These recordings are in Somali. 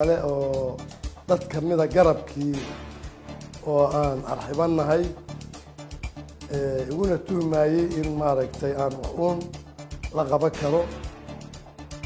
oo dad kamida garabkii oo aan arxibanahay iguna tuhmayay in maaragtay aan waxuun la qaban karo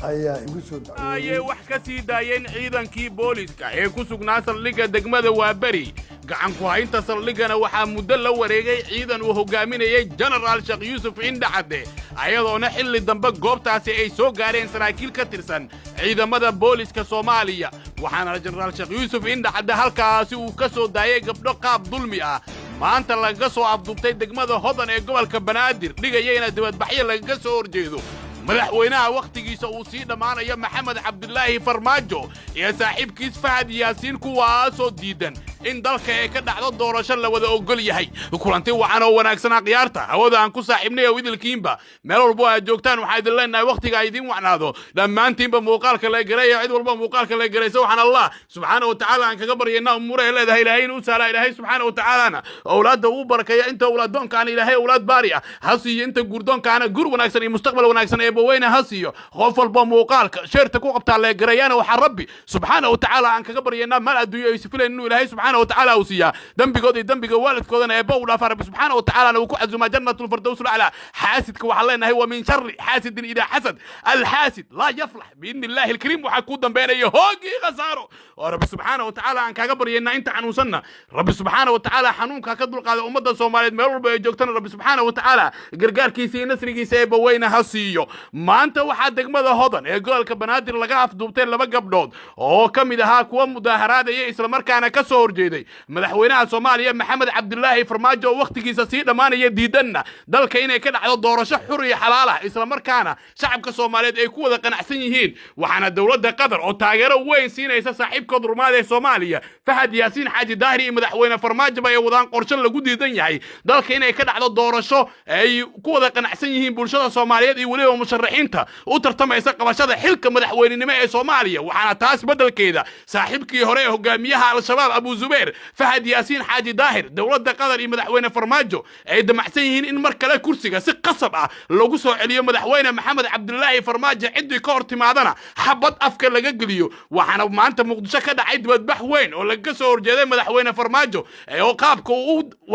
ayaa igu soo dhacay wax ka sii daayeen ciidankii booliska ee ku sugnaa saldhigga degmada Waaberi gacan ku haynta saldhiggana waxaa muddo la wareegay ciidan uu hogaaminayay General Sheekh Yuusuf Indhacade ayadoona xilli dambe goobtaasi ay soo gaareen saraakiil ka tirsan ciidamada booliska Soomaaliya waxaana General Sheekh Yuusuf Indhacade halkaasi uu ka soo daayay gabdho qaab dulmi ah maanta laga soo afduubtay degmada Hodan ee gobolka Banaadir dhigayayna dibadbaxyo laga soo horjeedo madaxweynaha waqtigiisa uu sii dhamaanaya Maxamed Cabdullaahi Farmaajo iyo saaxiibkiis Fahad Yaasiin kuwaasoo diidan in dalka ay ka dhacdo doorasho la wada ogol yahay kulanti waxaan oo wanaagsan qiyaarta hawada aan ku saaxiibnay widilkiinba meel walba aad joogtaan waxa idin leenahay waqtiga idin wacnaado dhamaantiinba muuqaalka la gareeyo cid walba muuqaalka la gareeyso waxaan Allah subhanahu wa ta'ala aan kaga baryeena umure leedahay ilaahay inuu saala ilaahay subhanahu wa ta'ala awlaada uu barakeeyo inta awlaadoonka aan ilaahay awlaad baari ah hasiyo inta gurdoonka aan gur wanaagsan iyo mustaqbal wanaagsan ee baweyna hasiyo qof walba muuqaalka sheerta ku qabtaa la gareeyana waxa rabbi subhanahu wa ta'ala aan kaga baryeena mal adduunyo ay sifileen inuu ilaahay subhanahu وتعالى وسيا دنبيغود دنبيغ والدكودنا ايبو دافر رب سبحانه وتعالى وكو عزما جنة الفردوس الاعلى حاسدك وحلينا هو من شر حاسد اذا حسد الحاسد لا يفلح باذن الله الكريم وحكو دنبينيه هوغي خسارو ورب سبحانه وتعالى ان كاغا برينا انت حنوسنا رب سبحانه وتعالى حنونكا كدلقاده امده سوماليد مeel walba ay joogtana رب سبحانه وتعالى gargaarkiisa iyo nasrigiisa ee baweyna hasiyo maanta waxa degmada Hodan ee gobolka Banaadir laga afduubtay laba gabdhood oo kamid ahaa kuwa mudaharaadaya isla markaana ka soo horjeeday madaxweynaha Soomaaliya Maxamed Cabdullaahi Farmaajo waqtigiisa sii dhamaanaya diidanna dalka inay ka dhacdo doorasho xur iyo xalaal ah isla markaana shacabka Soomaaliyeed ay ku wada qanacsan yihiin waxaana dawladda Qatar oo taageero weyn siinaysa saaxiibkood rumaad ee Soomaaliya Fahad Yaasiin Xaaji Daahiri madaxweyne Farmaajo bay wadaan qorshe lagu diidan yahay dalka inay ka dhacdo doorasho ay ku wada qanacsan yihiin bulshada Soomaaliyeed iyo waliba musharaxiinta u tartamaysa qabashada xilka madaxweynenimo ee Soomaaliya waxaana taas beddelkeeda saaxiibkii hore ee hogaamiyaha al-shabaab Abu Zubayr فهد ياسين حاجي داهر دولة قدر مدحوينه فرماجو اي دمعسين ان مركله كرسيغا سي قصب لوغو سو عليو مدحوينه محمد عبد الله فرماجو عدي كورتمادنا حبد افكا لغا غليو waxana maanta muqdisho ka dhacay dibadbax weyn oo laga soo horjeeday madaxweyne farmaajo oo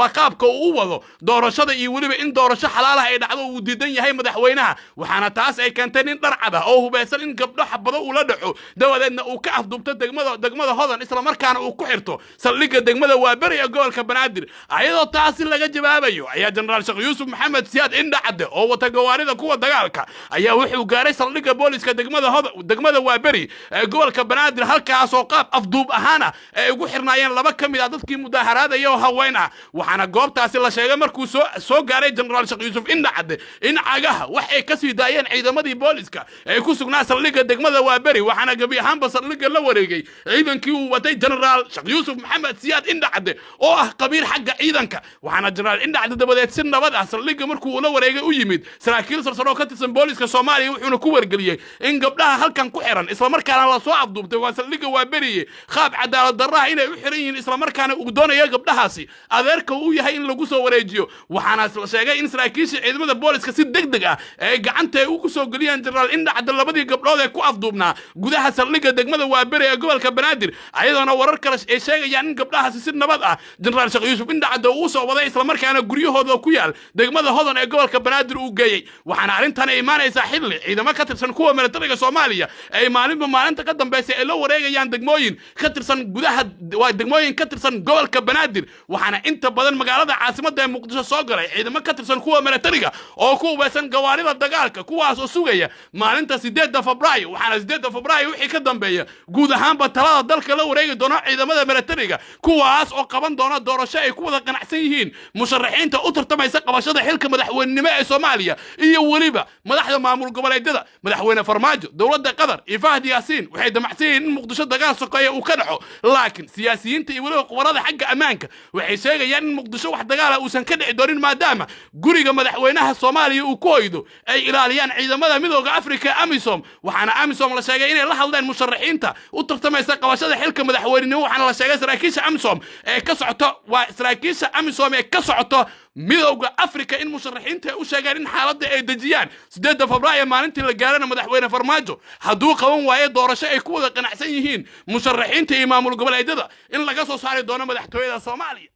qaabka uu wado doorashada iyo waliba in doorasho xalaal ah ay dhacdo uu diidan yahay madaxweynaha waxana taas ay keentay in dharcada oo hubeysan in gabdho xabado uu la dhaco dawadeedna uu ka afduubto degmada Hodan isla markaana uu ku xirto saldhigga degmada Waaberi ee gobolka Banaadir ayadoo taasi laga jawaabayo ayaa General Sheekh Yuusuf Maxamed Siyaad Indhacade oo wata gawaarida kuwa dagaalka ayaa wuxuu gaaray saldhigga booliska degmada Waaberi ee gobolka Banaadir halkaas oo qaab afduub ahaana ay ugu xirnaayeen laba kamid ah dadkii mudaharaadaya oo haween ah waxaana goobtaasi la sheegay markuu soo gaaray General Sheekh Yuusuf Indhacade in cagaha wax ay ka sii daayeen ciidamadii booliska ee ku sugnaa saldhigga degmada Waaberi waxaana gabi ahaanba saldhigga la wareegay ciidankii uu watay General Sheekh Yuusuf Maxamed Siyaad Indhacade oo ah qabiil xagga ciidanka waxaana General Indhacade dabadeed si nabad ah saldhigga markuu la wareegay u yimid saraakiil sarsaro ka tirsan booliska Soomaaliya wuxuuna ku wargeliyay in gabdhaha halkan ku xiran isla markaana la soo afduubtay waa saldhigga Waaberi qaab cadaalad darro inay u xiran yihiin isla markaana uu doonayo gabdhahaasi adeerka uu yahay in lagu soo wareejiyo waxaana la sheegay in saraakiisha ciidamada booliska si degdeg ah ay gacanta ugu soo galiyeen General Indhacade labadii gabdhood ee ku afduubnaa gudaha saldhigga degmada Waaberi ee gobolka Banaadir ayadoona warar kale ay sheegayaan in gabdhahaasi si nabad ah General Sheekh Yuusuf Indhacade uu soo waday isla markaana guryahooda ku yaal degmada Hodan ee gobolka Banaadir uu geeyay waxaana arintan ay imaanaysaa xilli ciidamo ka tirsan kuwa militariga Soomaaliya ay maalinta ka dambeysay ay la wareegayaan degmooyin ka tirsan gudaha degmooyin ka tirsan gobolka Banaadir waxaana inta badan magaalada caasimadda ee Muqdisho soo galay ciidamo ka tirsan kuwa militariga oo ku hubeysan gawaarida dagaalka kuwaas oo sugaya maalinta 8 Febraayo waxaana 8 Febraayo wixii ka dambeeya guud ahaanba talada dalka la wareegi doona ciidamada militariga kuwaas oo qaban doona doorasho ay ku wada qanacsan yihiin musharaxiinta u tartamaysa qabashada xilka madaxweynenimo ee Soomaaliya iyo waliba madaxda maamul goboleedyada madaxweyne Farmaajo dawladda Qatar iyo Fahad Yaasiin waxay damacsiin in Muqdisho dagaal soqeeyo uu ka dhaco laakiin siyaasiyiinta iyo waliba qubarada xagga amaanka waxay sheegayaan in Muqdisho wax dagaal ah uusan ka dhici doonin maadaama guriga madaxweynaha Soomaaliya uu ku hoydo ay ilaaliyaan ciidamada midowga Afrika AMISOM waxaana AMISOM la sheegay inay la hadleen musharaxiinta u tartamaysa qabashada xilka madaxweynenimo waxaana la sheegay saraakiisha amisom ee ka socoto waa saraakiisha amisom ee ka socoto midowga afrika in musharaxiinta u sheegaan in xaaladda ay dejiyaan 8 febraayo maalintii la gaarana madaxweyne farmaajo hadduu qaban waayo doorasho ay ku wada qanacsan yihiin musharaxiinta iyo maamul goboleedyada in laga soo saari doono madaxtooyada Soomaaliya